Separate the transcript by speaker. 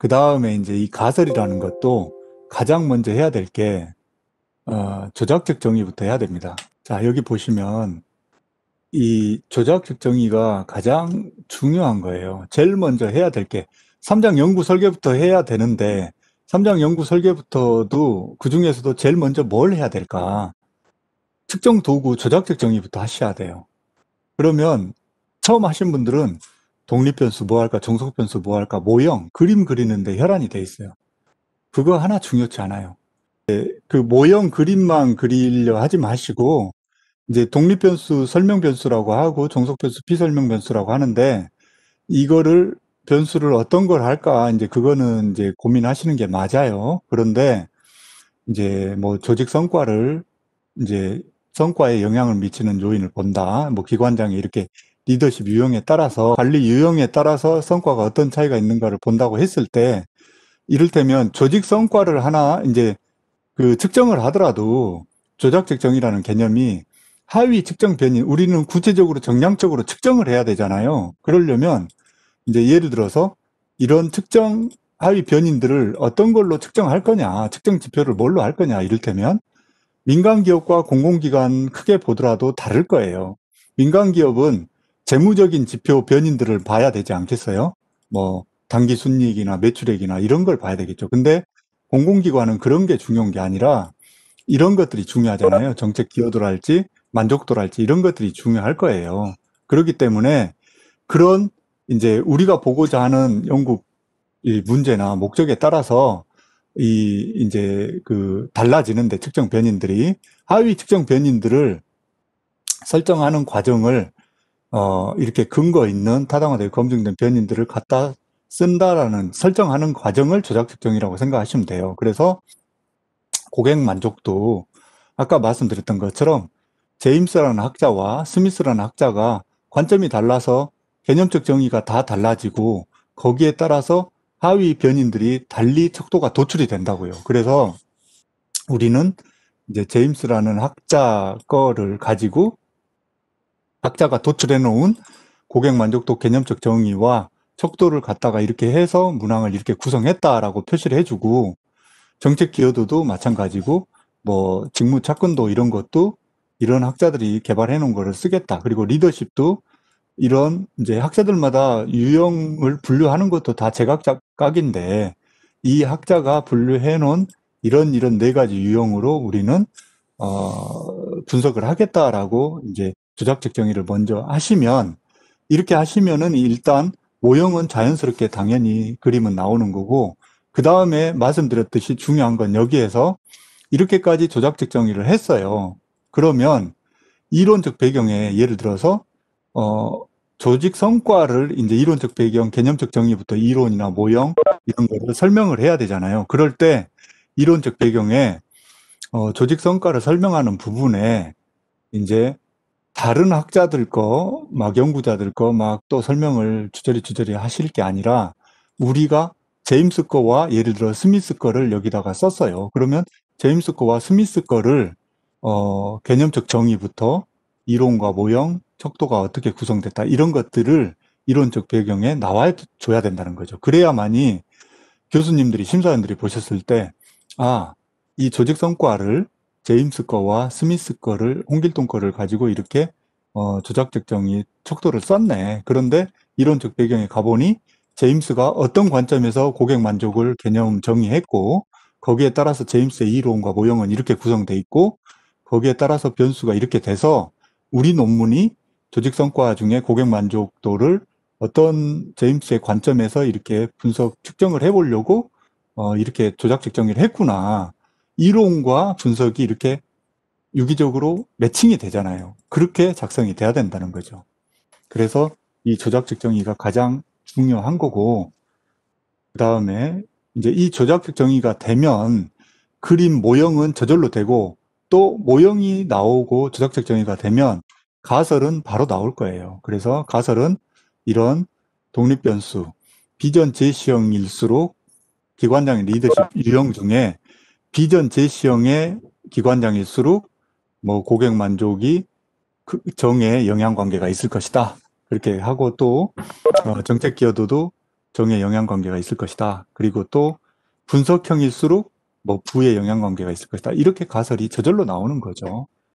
Speaker 1: 그 다음에 이제 이 가설이라는 것도 가장 먼저 해야 될 게, 조작적 정의부터 해야 됩니다. 자, 여기 보시면 이 조작적 정의가 가장 중요한 거예요. 제일 먼저 해야 될 게, 3장 연구 설계부터 해야 되는데, 3장 연구 설계부터도 그 중에서도 제일 먼저 뭘 해야 될까? 특정 도구 조작적 정의부터 하셔야 돼요. 그러면 처음 하신 분들은 독립변수 뭐 할까, 종속변수 뭐 할까, 모형, 그림 그리는데 혈안이 돼 있어요. 그거 하나 중요치 않아요. 그 모형 그림만 그리려 하지 마시고, 이제 독립변수 설명변수라고 하고, 종속변수 비설명변수라고 하는데, 이거를, 변수를 어떤 걸 할까, 이제 그거는 이제 고민하시는 게 맞아요. 그런데, 이제 뭐 조직 성과를, 이제 성과에 영향을 미치는 요인을 본다. 뭐 기관장의 이렇게 리더십 유형에 따라서, 관리 유형에 따라서 성과가 어떤 차이가 있는가를 본다고 했을 때, 이를테면 조직 성과를 하나 이제 그 측정을 하더라도 조작적 정의라는 개념이 하위 측정 변이, 우리는 구체적으로 정량적으로 측정을 해야 되잖아요. 그러려면 이제 예를 들어서 이런 특정 하위 변인들을 어떤 걸로 측정할 거냐, 측정 지표를 뭘로 할 거냐, 이를테면 민간 기업과 공공기관 크게 보더라도 다를 거예요. 민간 기업은 재무적인 지표 변인들을 봐야 되지 않겠어요? 뭐 단기 순이익이나 매출액이나 이런 걸 봐야 되겠죠. 근데 공공기관은 그런 게 중요한 게 아니라 이런 것들이 중요하잖아요. 정책 기여도랄지 만족도랄지 이런 것들이 중요할 거예요. 그렇기 때문에 그런 이제 우리가 보고자 하는 연구 이 문제나 목적에 따라서 이 이제 그 달라지는데 측정 변인들이 하위 측정 변인들을 설정하는 과정을 이렇게 근거 있는 타당화되고 검증된 변인들을 갖다 쓴다라는 설정하는 과정을 조작 측정이라고 생각하시면 돼요. 그래서 고객 만족도 아까 말씀드렸던 것처럼 제임스라는 학자와 스미스라는 학자가 관점이 달라서 개념적 정의가 다 달라지고 거기에 따라서 하위 변인들이 달리 척도가 도출이 된다고요. 그래서 우리는 이제 제임스라는 학자 거를 가지고 학자가 도출해 놓은 고객 만족도 개념적 정의와 척도를 갖다가 이렇게 해서 문항을 이렇게 구성했다라고 표시를 해주고 정책 기여도도 마찬가지고 뭐 직무 접근도 이런 것도 이런 학자들이 개발해 놓은 거를 쓰겠다. 그리고 리더십도 이런 이제 학자들마다 유형을 분류하는 것도 다 제각각인데 이 학자가 분류해 놓은 이런 네 가지 유형으로 우리는 분석을 하겠다라고 이제 조작적 정의를 먼저 하시면 이렇게 하시면은 일단 모형은 자연스럽게 당연히 그림은 나오는 거고 그 다음에 말씀드렸듯이 중요한 건 여기에서 이렇게까지 조작적 정의를 했어요. 그러면 이론적 배경에 예를 들어서 조직 성과를 이제 이론적 배경, 개념적 정의부터 이론이나 모형 이런 거를 설명을 해야 되잖아요. 그럴 때 이론적 배경에 조직 성과를 설명하는 부분에 이제 다른 학자들 거, 막 연구자들 거 막 또 설명을 주저리 하실 게 아니라 우리가 제임스 거와 예를 들어 스미스 거를 여기다가 썼어요. 그러면 제임스 거와 스미스 거를 개념적 정의부터 이론과 모형, 척도가 어떻게 구성됐다 이런 것들을 이론적 배경에 나와 줘야 된다는 거죠. 그래야만이 교수님들이 심사위원들이 보셨을 때 아, 이 조직 성과를 제임스 거와 스미스 거를 홍길동 거를 가지고 이렇게 조작적 정의 척도를 썼네. 그런데 이론적 배경에 가보니 제임스가 어떤 관점에서 고객 만족을 개념 정의했고 거기에 따라서 제임스의 이론과 모형은 이렇게 구성돼 있고 거기에 따라서 변수가 이렇게 돼서 우리 논문이 조직 성과 중에 고객 만족도를 어떤 제임스의 관점에서 이렇게 분석 측정을 해보려고 이렇게 조작적 정의를 했구나. 이론과 분석이 이렇게 유기적으로 매칭이 되잖아요. 그렇게 작성이 돼야 된다는 거죠. 그래서 이 조작적 정의가 가장 중요한 거고, 그 다음에 이제 이 조작적 정의가 되면 그림 모형은 저절로 되고 또 모형이 나오고 조작적 정의가 되면 가설은 바로 나올 거예요. 그래서 가설은 이런 독립변수, 비전 제시형일수록 기관장의 리더십 유형 중에 비전 제시형의 기관장일수록 뭐 고객 만족이 그 정에 영향관계가 있을 것이다. 그렇게 하고 또 정책 기여도도 정의 영향관계가 있을 것이다. 그리고 또 분석형일수록 뭐 부의 영향관계가 있을 것이다. 이렇게 가설이 저절로 나오는 거죠.